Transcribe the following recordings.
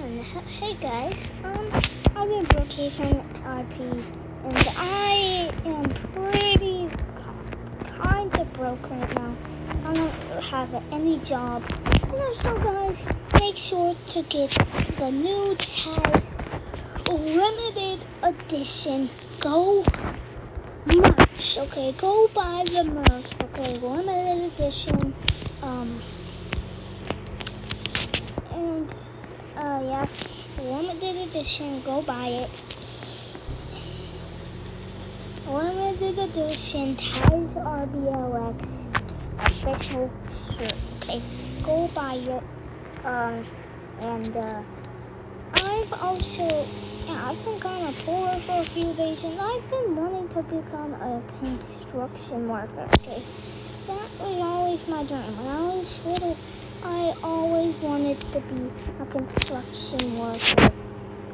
And hey guys, I'm in Brookhaven RP, and I am pretty kind of broke right now. I don't have any job. So guys, make sure to get the new Taz limited edition. Go merch, okay? Go buy the merch, okay? Limited edition. Yeah, limited edition, go buy it. Limited edition Taz RBLX official shirt, okay? Go buy it. I've been kind of poor for a few days, and I've been wanting to become a construction worker, okay? That was always my dream. When I was little, I always wanted to be a construction worker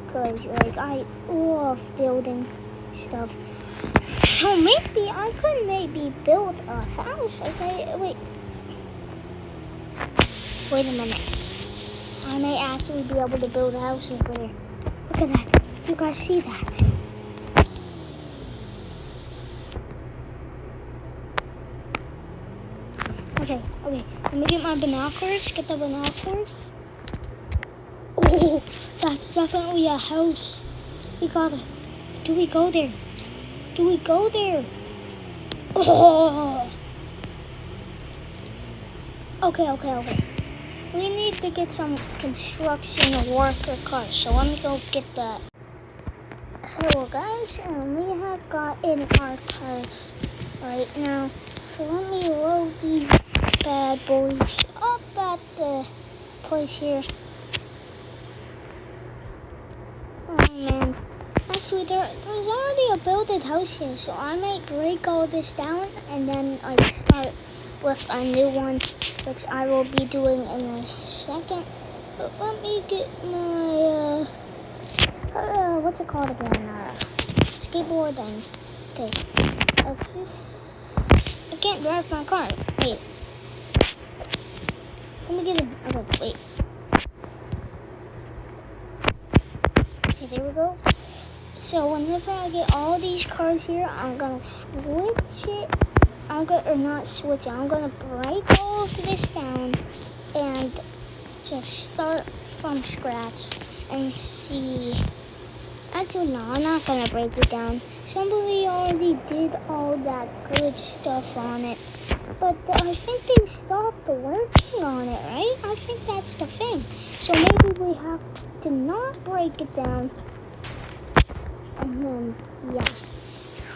because, I love building stuff. So maybe I could build a house, okay? Wait a minute. I may actually be able to build a house over there. Look at that. You guys see that? Okay. Let me get my binoculars. Get the binoculars. Oh, that's definitely a house. We gotta. Do we go there? Oh. Okay. We need to get some construction worker cars. So let me go get that. Hello guys, and we have got in our cars right now. So let me load these bad boys up at the place here. Oh man. Actually, there's already a built house here, so I might break all this down and then start with a new one, which I will be doing in a second. But let me get my what's it called again? Skateboard and okay. I can't drive my car. Wait. Let me get a wait. Okay, there we go. So whenever I get all these cars here, I'm gonna switch it. I'm gonna break all of this down and just start from scratch and see. Actually, no, I'm not gonna break it down. Somebody already did all that good stuff on it, but I think they stopped working on it, right? I think that's the thing. So maybe we have to not break it down. And then, yeah.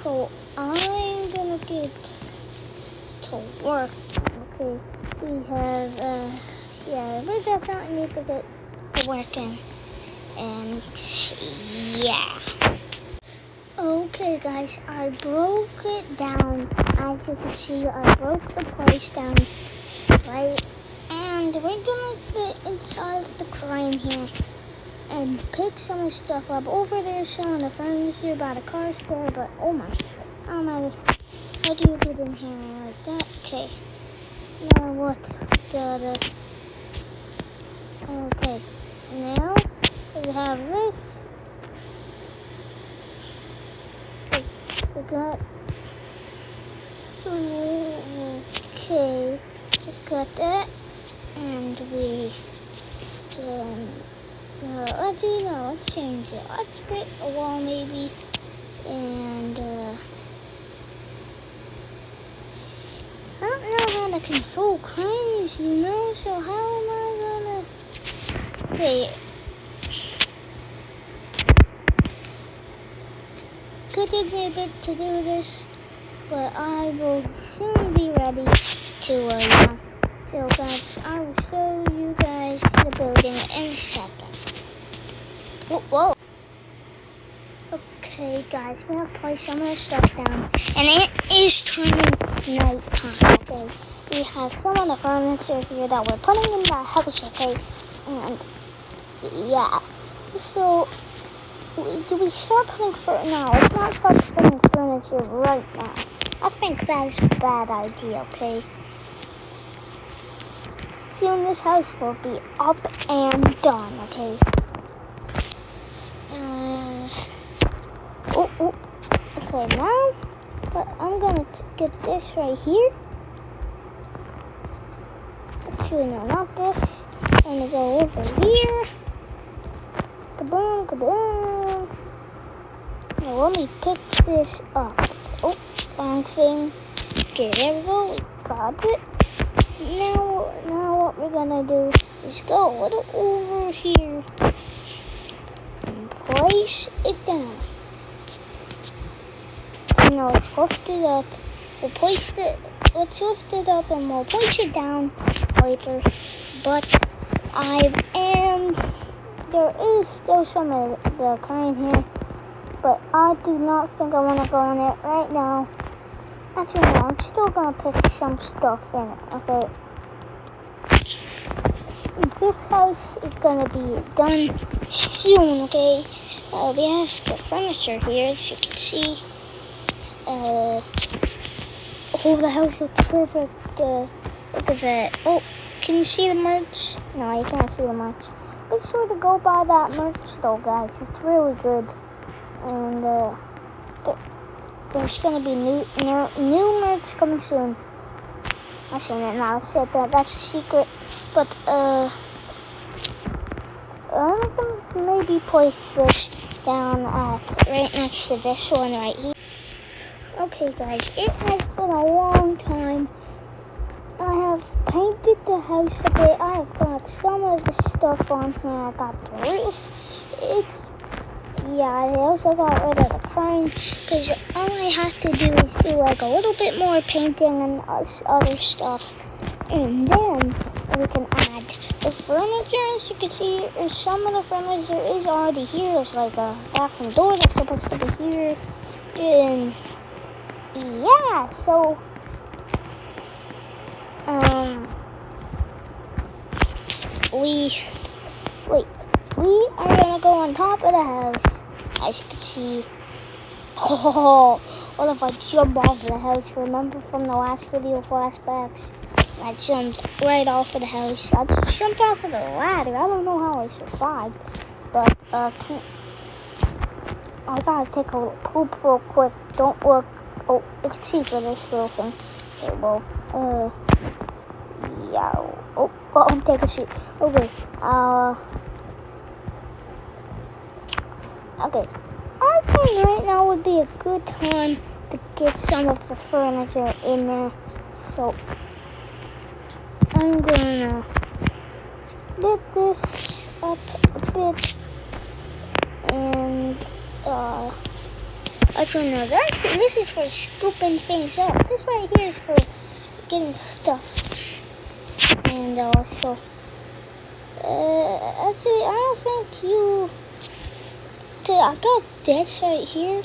So I'm gonna get to work. Okay, we definitely need to get to working. And yeah. Okay guys, I broke it down. As you can see, I broke the place down, right? And we're gonna get inside the crane here and pick some of the stuff up. Over there, some of the furniture by the car store, but oh my, how do you get in here like that? Okay. Now what? Okay. Now we have this. We got got that, and we can. Let's change it. Let's put a wall maybe, and I don't know how to control cranes, so how am I gonna... Wait. Could take me a bit to do this, but I will soon be ready to, So guys, I will show you guys the building in a second. Whoa. Okay guys, we have to place some of the stuff down, and it is turning night time, okay? We have some of the furniture here that we're putting in the house, okay? And yeah, so do we start putting no, let's not start putting furniture right now. I think that is a bad idea, okay? Soon this house will be up and done, okay? Okay, now, but I'm gonna get this right here. Actually, no, not this. I'm gonna go over here. Kaboom, kaboom. Now let me pick this up. Oh, wrong thing. Okay, there we go. We got it. Now what we're gonna do is go a little over here and place it down. So now let's lift it up. Let's lift it up and we'll place it down later. But there is still some of the car in here, but I do not think I want to go in it right now. Actually, no, I'm still gonna pick some stuff in it, okay? This house is gonna be done soon, okay? We have the furniture here, as you can see. Oh, the house looks perfect. Look at that. Oh, can you see the merch? No, you can't see the merch. Be sure to go buy that merch though, guys. It's really good. And there's gonna be new merch coming soon. Actually, no, I said that's a secret. But I'm gonna maybe place this down right next to this one right here. Okay, guys, it has been a long time. I have painted the house a bit. I have got some of the stuff on here. I got the roof. I also got rid of the crane because all I have to do is do like a little bit more painting and other stuff. And then we can add the furniture. As you can see, some of the furniture is already here. There's like a bathroom door that's supposed to be here. And yeah, so we are gonna go on top of the house. As you can see. Oh, what if I jump off the house? Remember from the last video flashbacks? I jumped right off of the house. I just jumped off of the ladder. I don't know how I survived. But I gotta take a little poop real quick. Don't look. Oh, you can see for this little thing. Okay, well, yeah. Oh, I'm taking a shit. Okay, okay. I think right now would be a good time to get some of the furniture in there. So I'm gonna lift this up a bit and actually no, this is for scooping things up. This right here is for getting stuff. And also actually I don't think you I got this right here.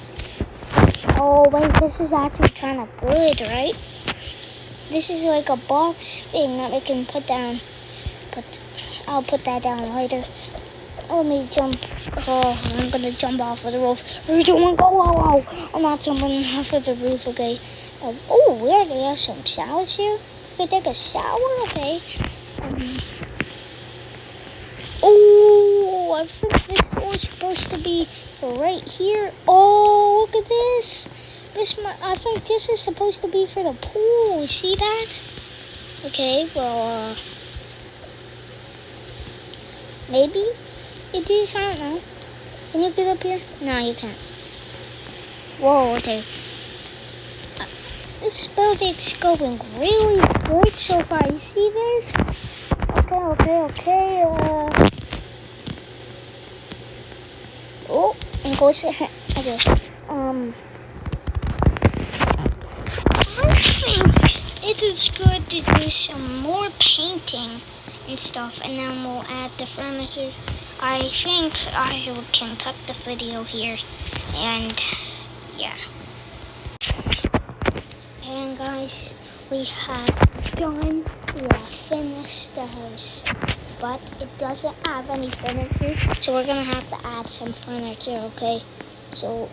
Oh wait, this is actually kind of good, right? This is like a box thing that we can put down, but I'll put that down later. Let me jump. Oh, I'm gonna jump off of the roof. Whoa. I'm not jumping off of the roof, okay? Oh, we already have some showers here. We can take a shower, okay? Oh, I think this was supposed to be for right here. Oh, look at this. I think this is supposed to be for the pool. See that? Okay, well, maybe it is. I don't know. Can you get up here? No, you can't. Whoa, okay. This building's going really good so far. You see this? Okay. Oh, and goes okay. I think it is good to do some more painting and stuff, and then we'll add the furniture. I think I can cut the video here, and yeah. And guys, we have finished the house, but it doesn't have any furniture, so we're gonna have to add some furniture, okay? So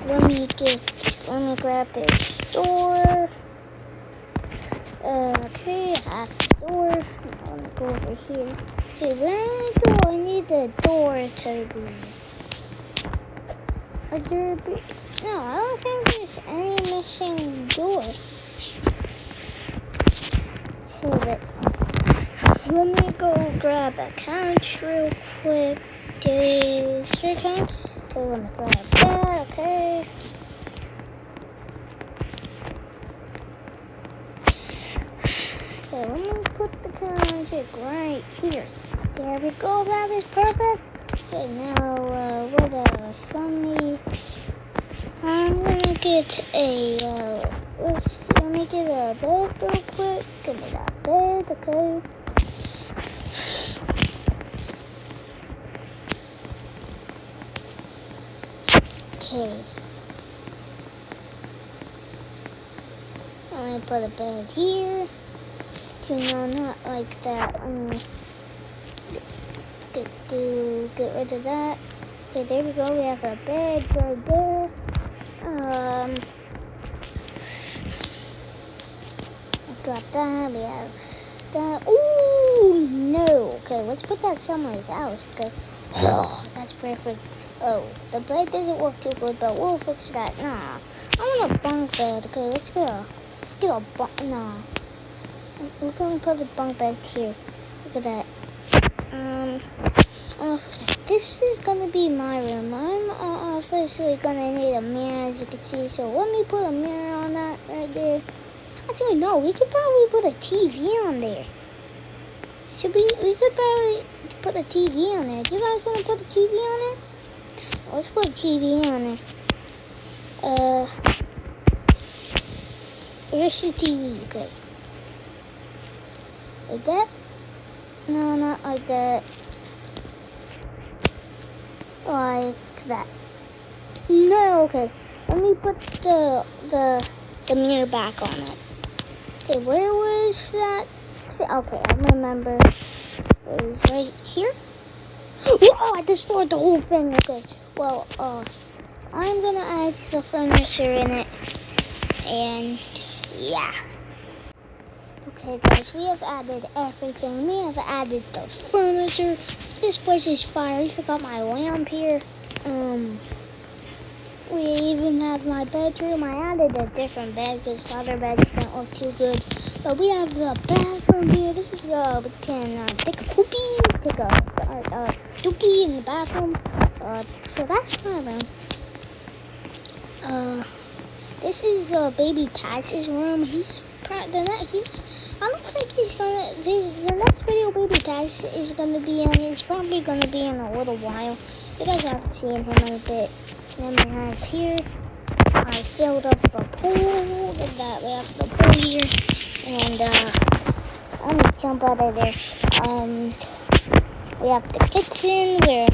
let me grab this door. Okay, I have the door. I'm gonna go over here. Okay, where do I need the door to be? No, I don't think there's any missing door. Hold it. Let me go grab a couch real quick. Okay, sure can. Okay, let me grab that. Okay. Okay, let me put the couch right here. There we go. That is perfect. Okay, now what else? I'm gonna get a let me get a bed real quick. Give me that bed, okay? Okay. I'm gonna put a bed here. No, not like that. Get rid of that. Okay, there we go. We have a bed right there. Got that. We have that. Ooh, no. Okay, let's put that somewhere else. Okay. Oh, that's perfect. Oh, the bed doesn't work too good, but we'll fix that. Nah, I want a bunk bed. Okay, let's get a bunk. Nah, we're gonna put a bunk bed here. Look at that. This is gonna be my room. I'm officially gonna need a mirror, as you can see. So let me put a mirror on that right there. Actually, no, we could probably put a TV on there. We could probably put a TV on there. Do you guys want to put a TV on there? Let's put a TV on there. Where's the TV? Good. Like that? No, not like that. Like that. No, okay. Let me put the mirror back on it. Okay, where was that? Okay, I remember. It was right here. Oh, I destroyed the whole thing. Okay, well, I'm gonna add the furniture in it, and yeah. Okay, guys, we have added everything. We have added the furniture. This place is fire. I forgot my lamp here. We even have my bedroom. I added a different bed because the other beds don't look too good. But we have the bathroom here. This is we can take a poopy, take a dookie in the bathroom. So that's my room. This is baby Taz's room. I don't think he's gonna. The next video baby Taz is gonna be in. It's probably gonna be in a little while. You guys haven't seen him in a bit. And then we have here. I filled up the pool. Look at that. We have the pool here. And I'm gonna jump out of there. We have the kitchen where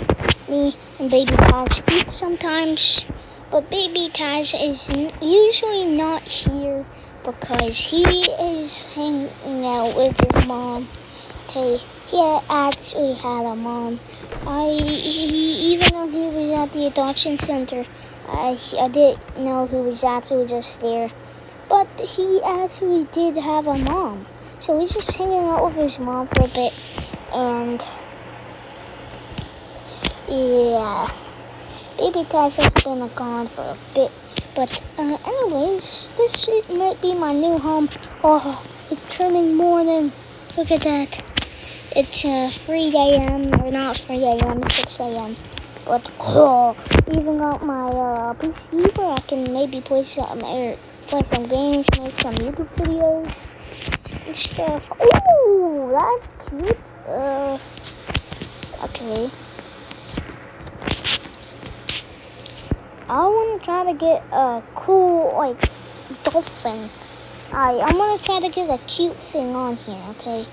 me and baby Taz eat sometimes. But baby Taz is usually not here because he is hanging out with his mom. Okay, he actually had a mom. Even though he was at the adoption center, I didn't know he was actually just there. But he actually did have a mom. So he's just hanging out with his mom for a bit. And yeah, baby Taz has been gone for a bit. But anyways, this might be my new home. Oh, it's turning morning. Look at that. It's 3 a.m. or not 3 a.m. 6 a.m. But even got my PC where I can maybe play some games, make some YouTube videos and stuff. Ooh, that's cute. Okay. I want to try to get a cool, dolphin. I'm going to try to get a cute thing on here, okay?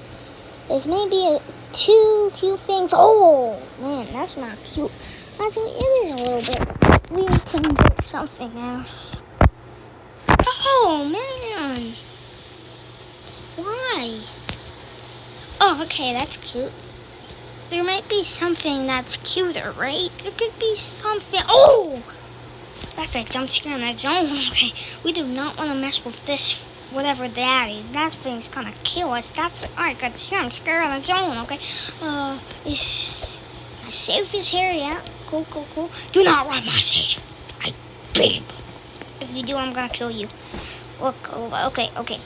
There's maybe 2 cute things. Oh, man, that's not cute. Actually, it is a little bit. We can get something else. Oh, man. Why? Oh, okay, that's cute. There might be something that's cuter, right? There could be something. Oh! That's a jump scare in that zone. Okay, we do not want to mess with this, whatever that is. That thing's gonna kill us. Alright, got the jump scare in the zone, okay? I save his hair, yeah. Cool. Do not run my stage. If you do, I'm gonna kill you. Look, okay.